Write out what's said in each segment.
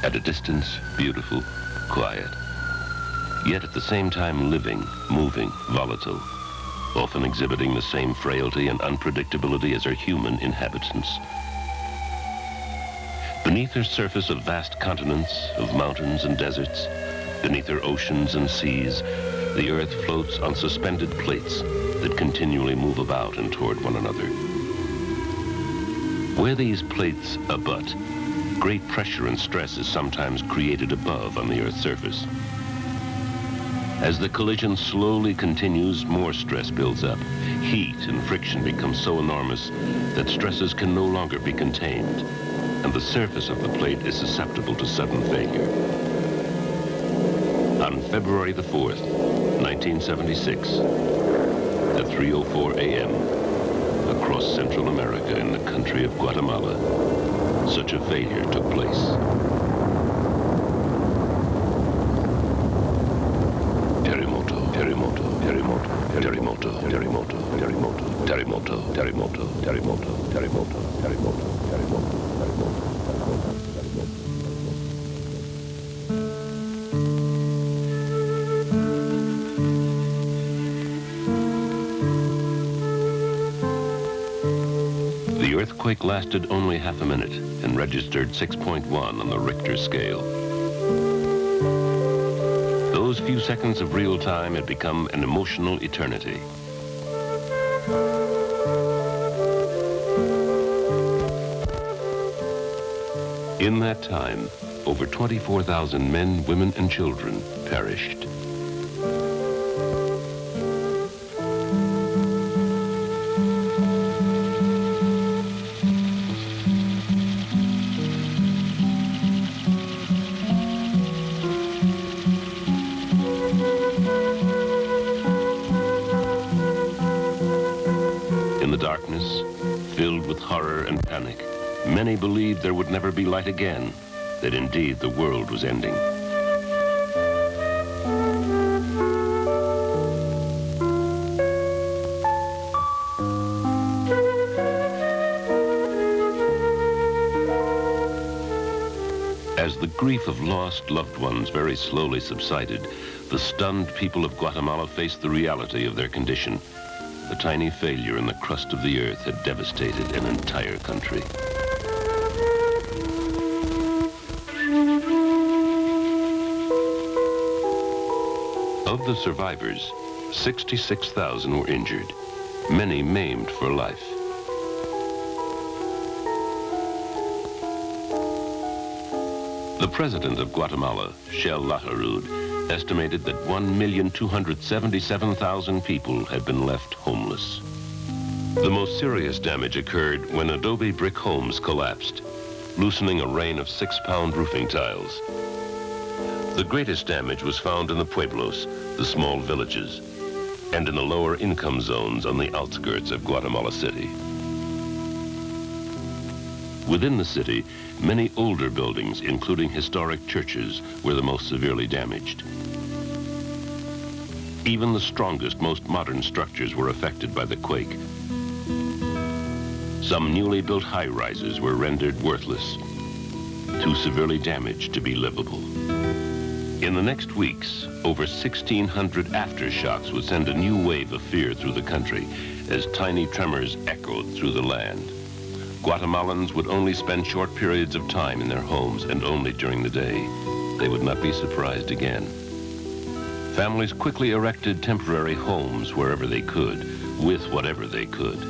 At a distance, beautiful, quiet. Yet at the same time living, moving, volatile, often exhibiting the same frailty and unpredictability as our human inhabitants. Beneath her surface of vast continents, of mountains and deserts, beneath her oceans and seas, the Earth floats on suspended plates that continually move about and toward one another. Where these plates abut, great pressure and stress is sometimes created above on the Earth's surface. As the collision slowly continues, more stress builds up. Heat and friction become so enormous that stresses can no longer be contained, and the surface of the plate is susceptible to sudden failure. On February the 4th, 1976, at 3:04 a.m., across Central America in the country of Guatemala, such a failure took place. Terremoto, terremoto, terremoto, terremoto, terremoto, terremoto, terremoto, terremoto, terremoto, terremoto, terremoto, terremoto. The earthquake lasted only half a minute and registered 6.1 on the Richter scale. Those few seconds of real time had become an emotional eternity. In that time, over 24,000 men, women, and children perished. In the darkness, filled with horror and panic, many believed there would never be light again, that indeed the world was ending. As the grief of lost loved ones very slowly subsided, the stunned people of Guatemala faced the reality of their condition. A tiny failure in the crust of the earth had devastated an entire country. Of the survivors, 66,000 were injured, many maimed for life. The president of Guatemala, Shell Lajarud, estimated that 1,277,000 people had been left homeless. The most serious damage occurred when adobe brick homes collapsed, loosening a rain of 6-pound roofing tiles. The greatest damage was found in the pueblos, the small villages, and in the lower income zones on the outskirts of Guatemala City. Within the city, many older buildings, including historic churches, were the most severely damaged. Even the strongest, most modern structures were affected by the quake. Some newly built high-rises were rendered worthless, too severely damaged to be livable. In the next weeks, over 1,600 aftershocks would send a new wave of fear through the country as tiny tremors echoed through the land. Guatemalans would only spend short periods of time in their homes, and only during the day. They would not be surprised again. Families quickly erected temporary homes wherever they could, with whatever they could.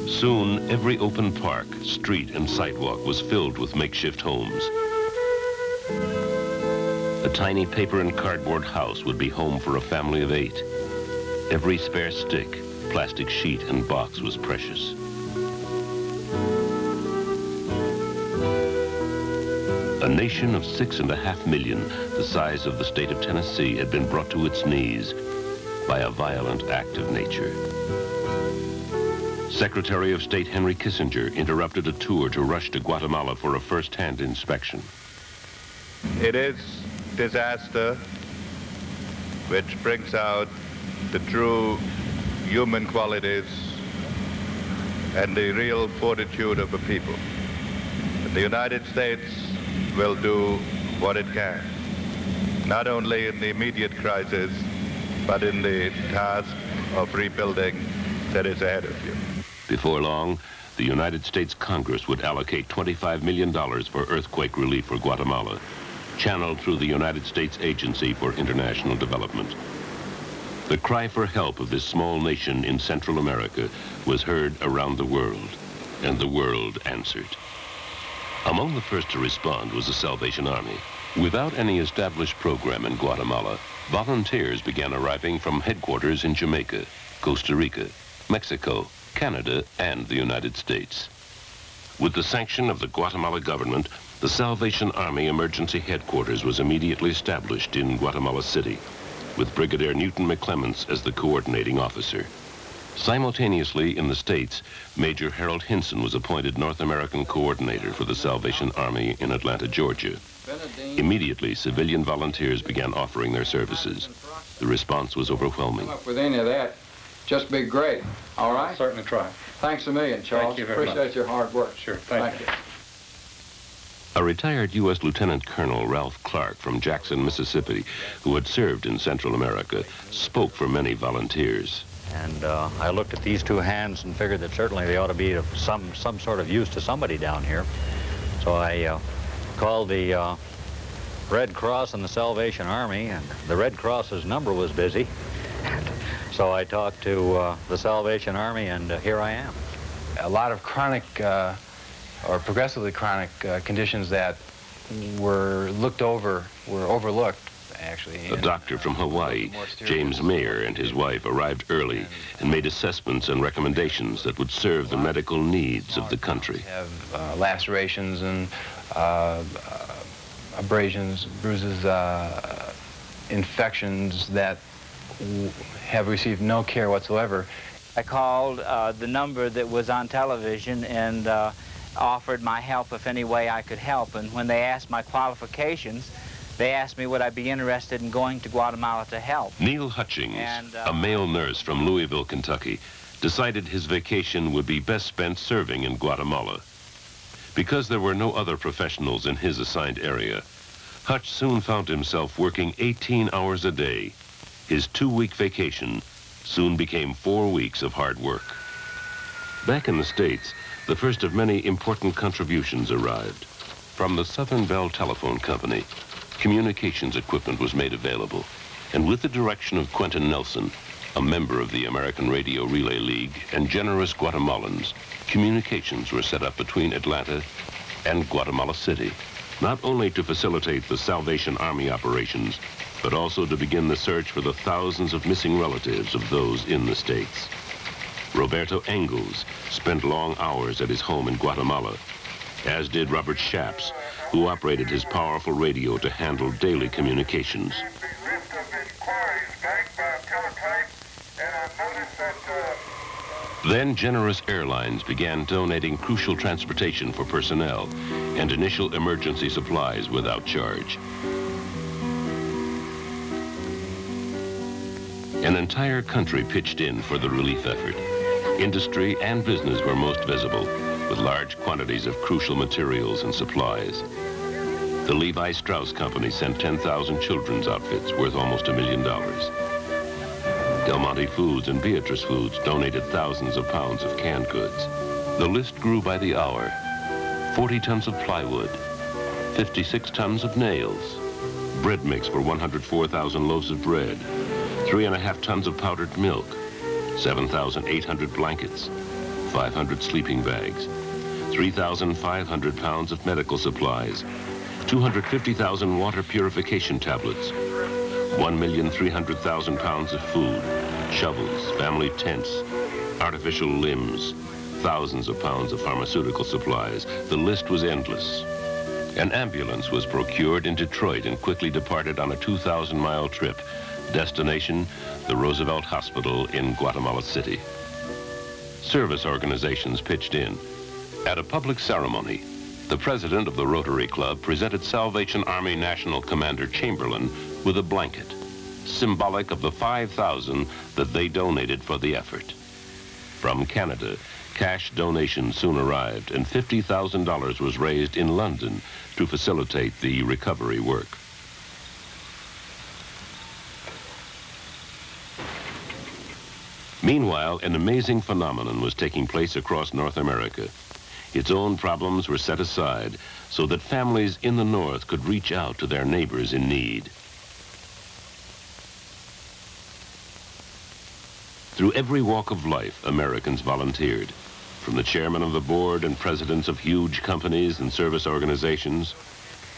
Soon, every open park, street, and sidewalk was filled with makeshift homes. A tiny paper and cardboard house would be home for a family of 8. Every spare stick, plastic sheet, and box was precious. A nation of 6.5 million, the size of the state of Tennessee, had been brought to its knees by a violent act of nature. Secretary of State Henry Kissinger interrupted a tour to rush to Guatemala for a first-hand inspection. It is disaster which brings out the true human qualities and the real fortitude of a people. The United States will do what it can, not only in the immediate crisis, but in the task of rebuilding that is ahead of you. Before long, the United States Congress would allocate $25 million for earthquake relief for Guatemala, channeled through the United States Agency for International Development. The cry for help of this small nation in Central America was heard around the world, and the world answered. Among the first to respond was the Salvation Army. Without any established program in Guatemala, volunteers began arriving from headquarters in Jamaica, Costa Rica, Mexico, Canada, and the United States. With the sanction of the Guatemala government, the Salvation Army Emergency Headquarters was immediately established in Guatemala City, with Brigadier Newton McClements as the coordinating officer. Simultaneously in the States, Major Harold Hinson was appointed North American coordinator for the Salvation Army in Atlanta, Georgia. Immediately, civilian volunteers began offering their services. The response was overwhelming. Come up with any of that, just be great. All right? Certainly try. Thanks a million, Charles. Thank you very much. Appreciate your hard work. Sure, thank you. A retired U.S. Lieutenant Colonel Ralph Clark from Jackson, Mississippi, who had served in Central America, spoke for many volunteers. And I looked at these two hands and figured that certainly they ought to be of some sort of use to somebody down here. So I called the Red Cross and the Salvation Army, and the Red Cross's number was busy. So I talked to the Salvation Army, and here I am. A lot of chronic or progressively chronic conditions that were overlooked, actually. A doctor from Hawaii, James Mayer, and his wife arrived early and made assessments and recommendations that would serve the medical needs of the country. Have lacerations and abrasions, bruises, infections that have received no care whatsoever. I called the number that was on television and offered my help if any way I could help. And when they asked my qualifications, they asked me would I be interested in going to Guatemala to help. Neil Hutchings, a male nurse from Louisville, Kentucky, decided his vacation would be best spent serving in Guatemala. Because there were no other professionals in his assigned area, Hutch soon found himself working 18 hours a day. His 2-week vacation soon became 4 weeks of hard work. Back in the States, the first of many important contributions arrived. From the Southern Bell Telephone Company, communications equipment was made available, and with the direction of Quentin Nelson, a member of the American Radio Relay League, and generous Guatemalans, communications were set up between Atlanta and Guatemala City, not only to facilitate the Salvation Army operations, but also to begin the search for the thousands of missing relatives of those in the States. Roberto Engels spent long hours at his home in Guatemala, as did Robert Shaps, who operated his powerful radio to handle daily communications. Then generous airlines began donating crucial transportation for personnel and initial emergency supplies without charge. An entire country pitched in for the relief effort. Industry and business were most visible, with large quantities of crucial materials and supplies. The Levi Strauss Company sent 10,000 children's outfits worth almost $1 million. Del Monte Foods and Beatrice Foods donated thousands of pounds of canned goods. The list grew by the hour. 40 tons of plywood, 56 tons of nails, bread mix for 104,000 loaves of bread, 3.5 tons of powdered milk, 7,800 blankets, 500 sleeping bags, 3,500 pounds of medical supplies, 250,000 water purification tablets, 1,300,000 pounds of food, shovels, family tents, artificial limbs, thousands of pounds of pharmaceutical supplies. The list was endless. An ambulance was procured in Detroit and quickly departed on a 2,000-mile trip. Destination, the Roosevelt Hospital in Guatemala City. Service organizations pitched in. At a public ceremony, the president of the Rotary Club presented Salvation Army National Commander Chamberlain with a blanket, symbolic of the 5,000 that they donated for the effort. From Canada Cash donations soon arrived, and $50,000 was raised in London to facilitate the recovery work. Meanwhile, an amazing phenomenon was taking place across North America. Its own problems were set aside so that families in the North could reach out to their neighbors in need. Through every walk of life, Americans volunteered, from the chairman of the board and presidents of huge companies and service organizations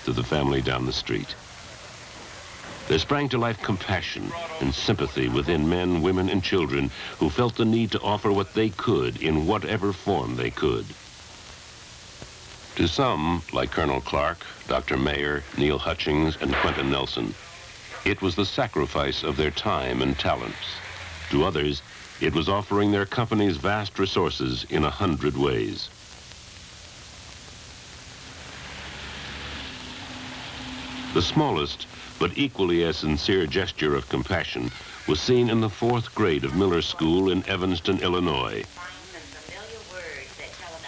to the family down the street. There sprang to life compassion and sympathy within men, women, and children who felt the need to offer what they could in whatever form they could. To some, like Colonel Clark, Dr. Mayer, Neil Hutchings, and Quentin Nelson, it was the sacrifice of their time and talents. To others, it was offering their company's vast resources in 100 ways. The smallest, but equally as sincere gesture of compassion was seen in the 4th grade of Miller School in Evanston, Illinois.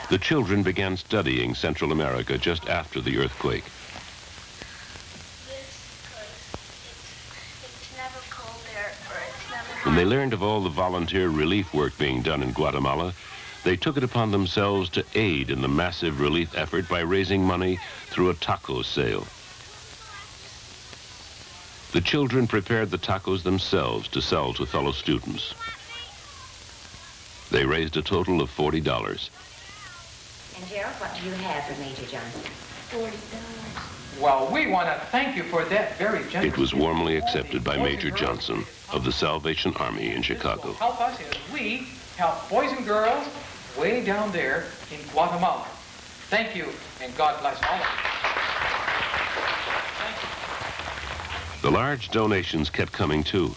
The children began studying Central America just after the earthquake. When they learned of all the volunteer relief work being done in Guatemala, they took it upon themselves to aid in the massive relief effort by raising money through a taco sale. The children prepared the tacos themselves to sell to fellow students. They raised a total of $40. And Gerald, what do you have for Major Johnson? $40. Well, we want to thank you for that very generous. It was warmly accepted by Major Johnson of the Salvation Army in Chicago. Help us as we help boys and girls way down there in Guatemala. Thank you, and God bless all of you. The large donations kept coming too.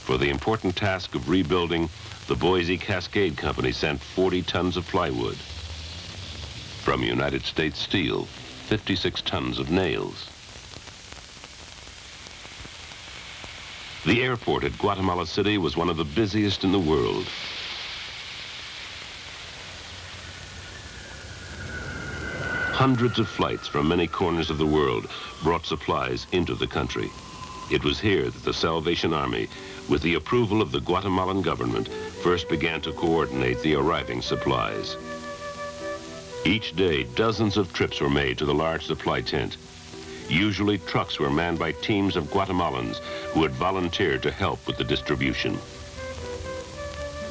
For the important task of rebuilding, the Boise Cascade Company sent 40 tons of plywood. From United States Steel, 56 tons of nails. The airport at Guatemala City was one of the busiest in the world. Hundreds of flights from many corners of the world brought supplies into the country. It was here that the Salvation Army, with the approval of the Guatemalan government, first began to coordinate the arriving supplies. Each day, dozens of trips were made to the large supply tent. Usually, trucks were manned by teams of Guatemalans who had volunteered to help with the distribution.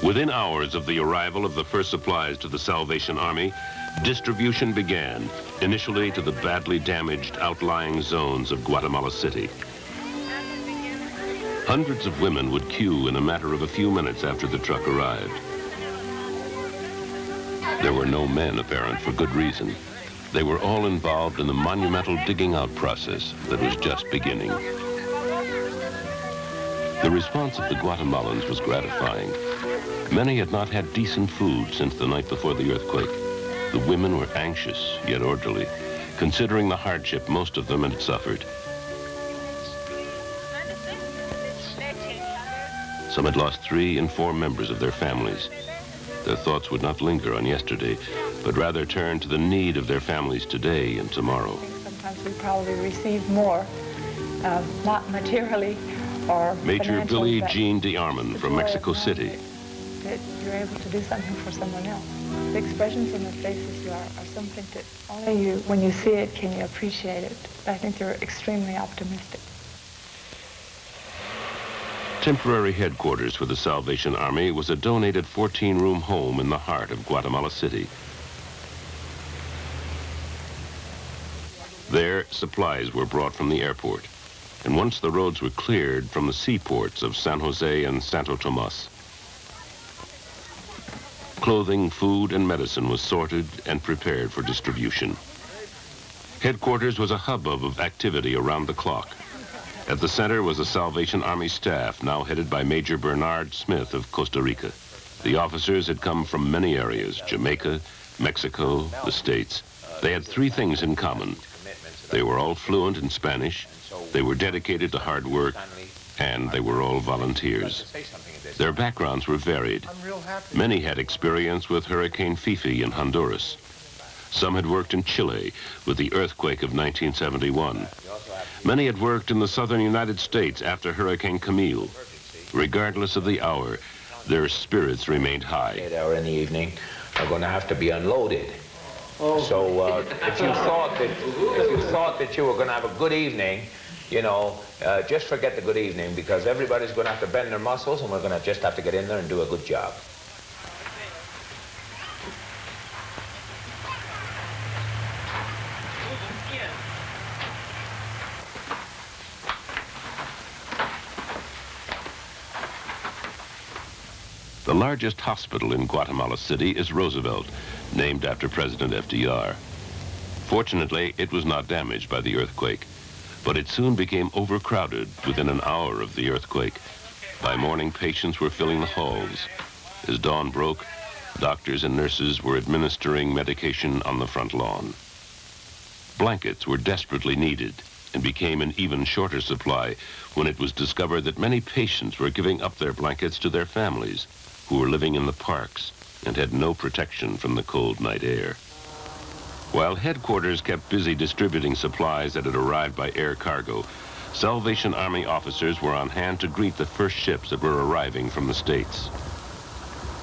Within hours of the arrival of the first supplies to the Salvation Army, distribution began, initially to the badly damaged outlying zones of Guatemala City. Hundreds of women would queue in a matter of a few minutes after the truck arrived. There were no men apparent for good reason. They were all involved in the monumental digging out process that was just beginning. The response of the Guatemalans was gratifying. Many had not had decent food since the night before the earthquake. The women were anxious, yet orderly, considering the hardship most of them had suffered. Some had lost 3 and 4 members of their families. Their thoughts would not linger on yesterday, but rather turn to the need of their families today and tomorrow. Sometimes we probably receive more, not materially or Major Billy but Jean DeArmond from Mexico City. That you're able to do something for someone else. The expressions on their faces are something that only you, when you see it, can you appreciate it. I think they're extremely optimistic. Temporary headquarters for the Salvation Army was a donated 14-room home in the heart of Guatemala City. There, supplies were brought from the airport, and once the roads were cleared, from the seaports of San Jose and Santo Tomas. Clothing, food, and medicine was sorted and prepared for distribution. Headquarters was a hubbub of activity around the clock. At the center was the Salvation Army staff, now headed by Major Bernard Smith of Costa Rica. The officers had come from many areas: Jamaica, Mexico, the States. They had 3 things in common. They were all fluent in Spanish, they were dedicated to hard work, And they were all volunteers. Their backgrounds were varied. Many had experience with Hurricane Fifi in Honduras. Some had worked in Chile with the earthquake of 1971. Many had worked in the southern United States after Hurricane Camille. Regardless of the hour, their spirits remained high. 8 hours in the evening are going to have to be unloaded. So if you thought that you were going to have a good evening, you know, just forget the good evening, because everybody's going to have to bend their muscles, and we're going to just have to get in there and do a good job. The largest hospital in Guatemala City is Roosevelt, named after President FDR. Fortunately, it was not damaged by the earthquake, but it soon became overcrowded within an hour of the earthquake. By morning, patients were filling the halls. As dawn broke, doctors and nurses were administering medication on the front lawn. Blankets were desperately needed and became in even shorter supply when it was discovered that many patients were giving up their blankets to their families, who were living in the parks and had no protection from the cold night air. While headquarters kept busy distributing supplies that had arrived by air cargo, Salvation Army officers were on hand to greet the first ships that were arriving from the States.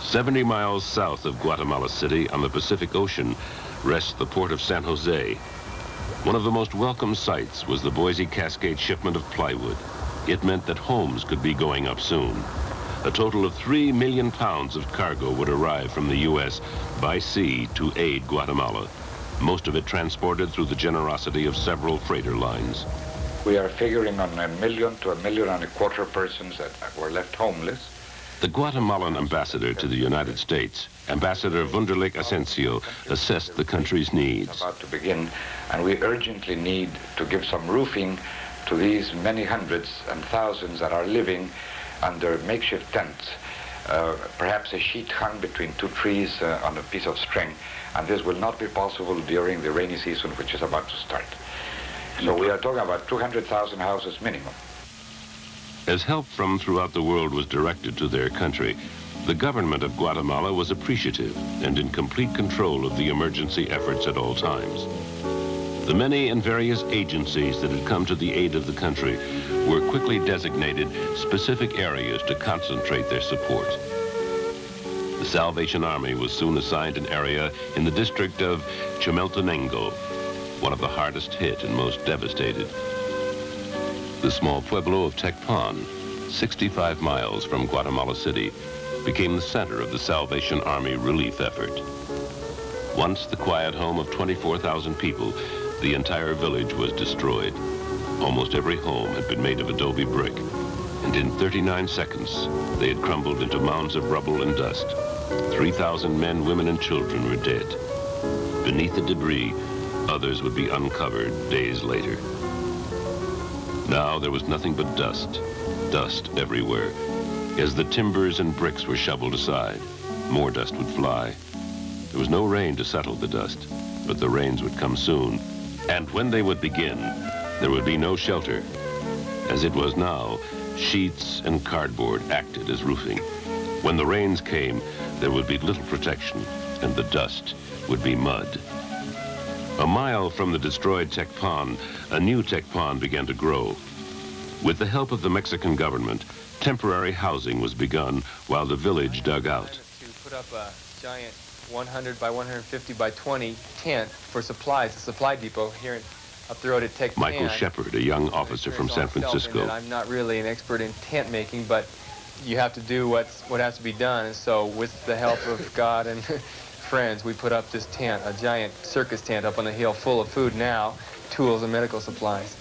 70 miles south of Guatemala City on the Pacific Ocean rests the port of San Jose. One of the most welcome sights was the Boise Cascade shipment of plywood. It meant that homes could be going up soon. A total of 3 million pounds of cargo would arrive from the U.S. by sea to aid Guatemala, most of it transported through the generosity of several freighter lines. We are figuring on 1 million to 1.25 million persons that were left homeless. The Guatemalan ambassador to the United States, Ambassador Wunderlich Asensio, assessed the country's needs. About to begin, and we urgently need to give some roofing to these many hundreds and thousands that are living under makeshift tents, perhaps a sheet hung between two trees on a piece of string, and this will not be possible during the rainy season, which is about to start. So we are talking about 200,000 houses minimum. As help from throughout the world was directed to their country, the government of Guatemala was appreciative and in complete control of the emergency efforts at all times. The many and various agencies that had come to the aid of the country were quickly designated specific areas to concentrate their support. The Salvation Army was soon assigned an area in the district of Chimaltenango, one of the hardest hit and most devastated. The small pueblo of Tecpan, 65 miles from Guatemala City, became the center of the Salvation Army relief effort. Once the quiet home of 24,000 people, the entire village was destroyed. Almost every home had been made of adobe brick, and in 39 seconds, they had crumbled into mounds of rubble and dust. 3,000 men, women, and children were dead. Beneath the debris, others would be uncovered days later. Now there was nothing but dust everywhere. As the timbers and bricks were shoveled aside, more dust would fly. There was no rain to settle the dust, but the rains would come soon. And when they would begin, there would be no shelter. As it was now, sheets and cardboard acted as roofing. When the rains came, there would be little protection, and the dust would be mud. A mile from the destroyed Tecpan, a new Tecpan began to grow. With the help of the Mexican government, temporary housing was begun while the village dug out. To put up a giant 100 by 150 by 20 tent for supplies, a supply depot here up the road at Tecpan. Michael Shepard, a young officer from San Francisco. I'm not really an expert in tent making, but you have to do what has to be done. And so with the help of God and friends, we put up this tent, a giant circus tent up on the hill full of food now, tools and medical supplies.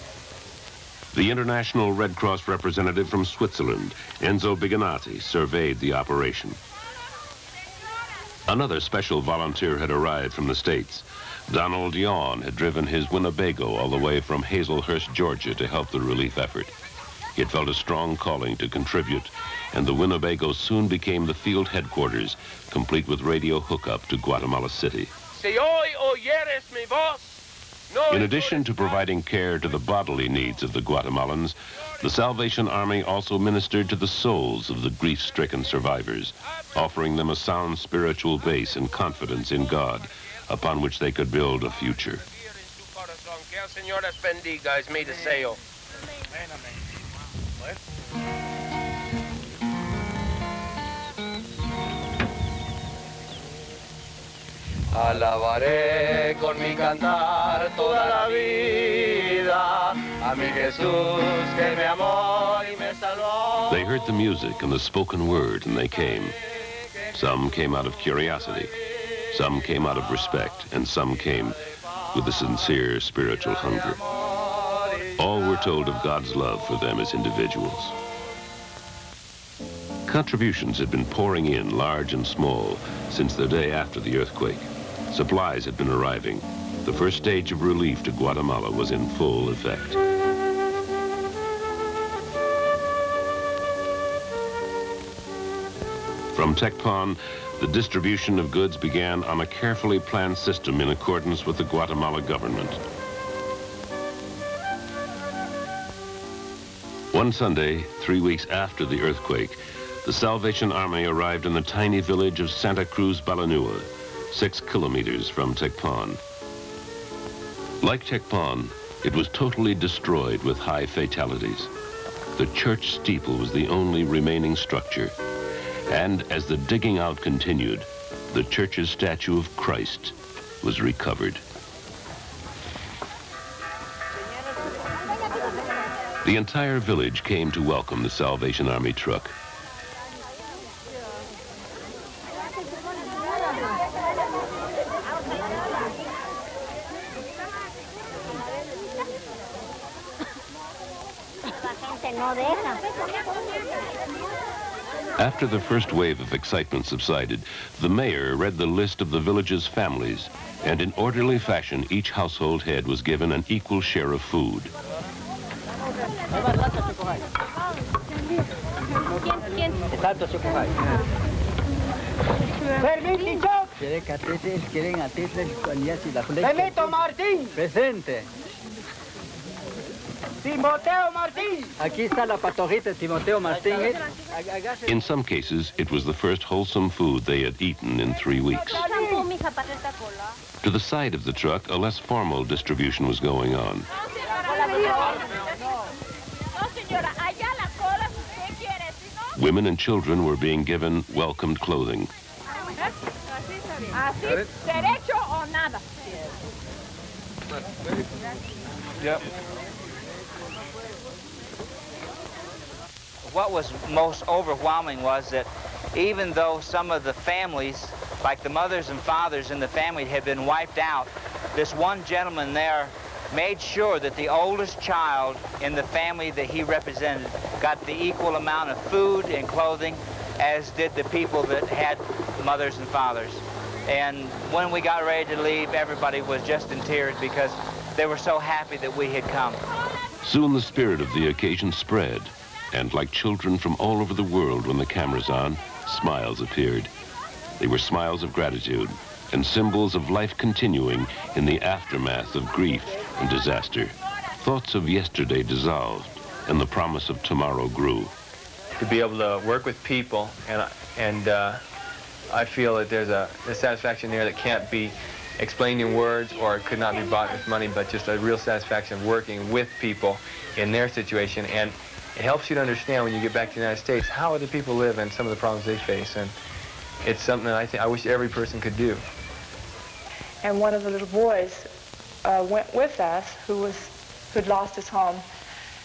The International Red Cross representative from Switzerland, Enzo Biganati, surveyed the operation. Another special volunteer had arrived from the States. Donald Yawn had driven his Winnebago all the way from Hazelhurst, Georgia, to help the relief effort. He had felt a strong calling to contribute, and the Winnebago soon became the field headquarters, complete with radio hookup to Guatemala City. Si hoy oyeres mi voz, In addition to providing care to the bodily needs of the Guatemalans, the Salvation Army also ministered to the souls of the grief-stricken survivors, offering them a sound spiritual base and confidence in God, upon which they could build a future. Alabaré con mi cantar toda la vida a mi Jesús que me amó y me salvó. They heard the music and the spoken word, and they came. Some came out of curiosity, some came out of respect, and some came with a sincere spiritual hunger. All were told of God's love for them as individuals. Contributions had been pouring in, large and small, since the day after the earthquake. Supplies had been arriving. The first stage of relief to Guatemala was in full effect. From Tecpan, the distribution of goods began on a carefully planned system in accordance with the Guatemala government. One Sunday, 3 weeks after the earthquake, the Salvation Army arrived in the tiny village of Santa Cruz Balanua, 6 kilometers from Tecpan. Like Tecpan, it was totally destroyed with high fatalities. The church steeple was the only remaining structure. And as the digging out continued, the church's statue of Christ was recovered. The entire village came to welcome the Salvation Army truck. After the first wave of excitement subsided, the mayor read the list of the village's families, and in orderly fashion, each household head was given an equal share of food. Permito Martín. Presente. Timoteo Martín. Aquí está la patojita Timoteo Martín. In some cases, it was the first wholesome food they had eaten in 3 weeks. To the side of the truck, a less formal distribution was going on. Women and children were being given welcomed clothing. Yep. What was most overwhelming was that even though some of the families, like the mothers and fathers in the family, had been wiped out, this one gentleman there made sure that the oldest child in the family that he represented got the equal amount of food and clothing as did the people that had mothers and fathers. And when we got ready to leave, everybody was just in tears because they were so happy that we had come. Soon the spirit of the occasion spread, and like children from all over the world when the camera's on, smiles appeared. They were smiles of gratitude and symbols of life continuing in the aftermath of grief and disaster. Thoughts of yesterday dissolved, and the promise of tomorrow grew. To be able to work with people, and I feel that there's a satisfaction there that can't be explained in words, or it could not be bought with money, but just a real satisfaction of working with people in their situation. And it helps you to understand when you get back to the United States how other people live and some of the problems they face. And it's something that I wish every person could do. And one of the little boys went with us who'd lost his home.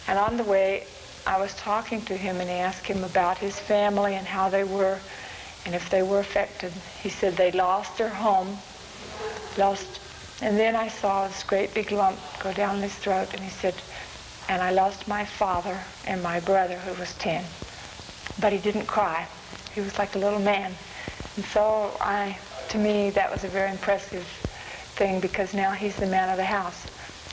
And on the way, I was talking to him and asked him about his family and how they were and if they were affected. He said they lost their home, and then I saw this great big lump go down his throat, and he said, and I lost my father and my brother who was 10. But he didn't cry. He was like a little man. And so to me, that was a very impressive thing, because now he's the man of the house.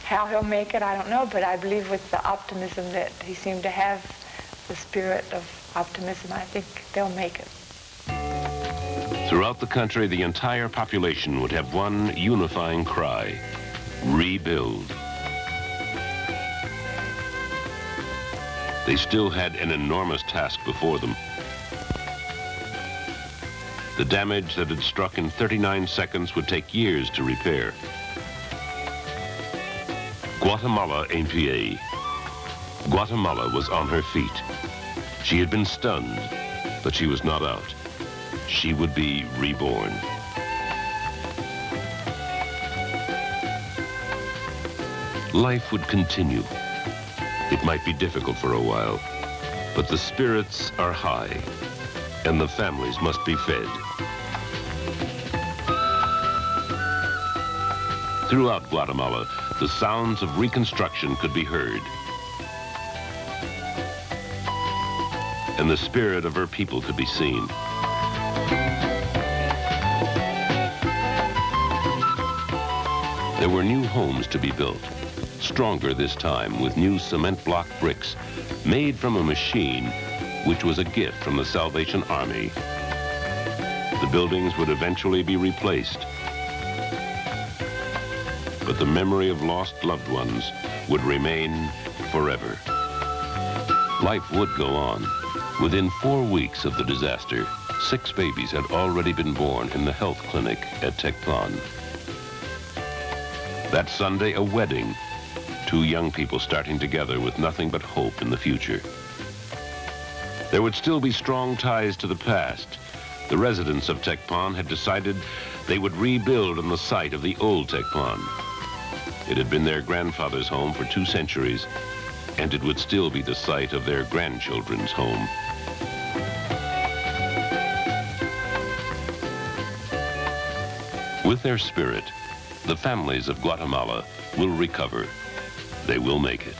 How he'll make it, I don't know, but I believe with the optimism that he seemed to have, the spirit of optimism, I think they'll make it. Throughout the country, the entire population would have one unifying cry: rebuild. They still had an enormous task before them. The damage that had struck in 39 seconds would take years to repair. Guatemala ain't PA. Guatemala was on her feet. She had been stunned, but she was not out. She would be reborn. Life would continue. It might be difficult for a while, but the spirits are high, and the families must be fed. Throughout Guatemala, the sounds of reconstruction could be heard. And the spirit of her people could be seen. There were new homes to be built, stronger this time with new cement block bricks made from a machine which was a gift from the Salvation Army. The buildings would eventually be replaced, but the memory of lost loved ones would remain forever. Life would go on. Within 4 weeks of the disaster, 6 babies had already been born in the health clinic at Tecpan. That Sunday, a wedding. 2 young people starting together with nothing but hope in the future. There would still be strong ties to the past. The residents of Tecpan had decided they would rebuild on the site of the old Tecpan. It had been their grandfather's home for 2 centuries, and it would still be the site of their grandchildren's home. With their spirit, the families of Guatemala will recover. They will make it.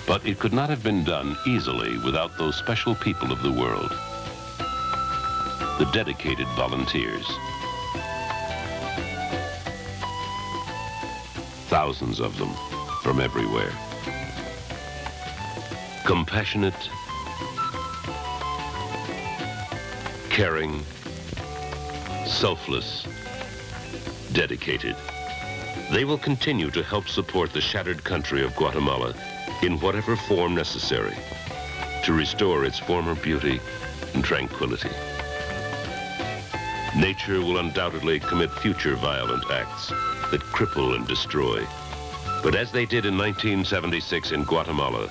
But it could not have been done easily without those special people of the world, the dedicated volunteers. Thousands of them from everywhere. Compassionate, caring, selfless, dedicated. They will continue to help support the shattered country of Guatemala in whatever form necessary to restore its former beauty and tranquility. Nature will undoubtedly commit future violent acts that cripple and destroy. But as they did in 1976 in Guatemala,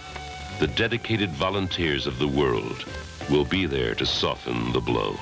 the dedicated volunteers of the world will be there to soften the blow.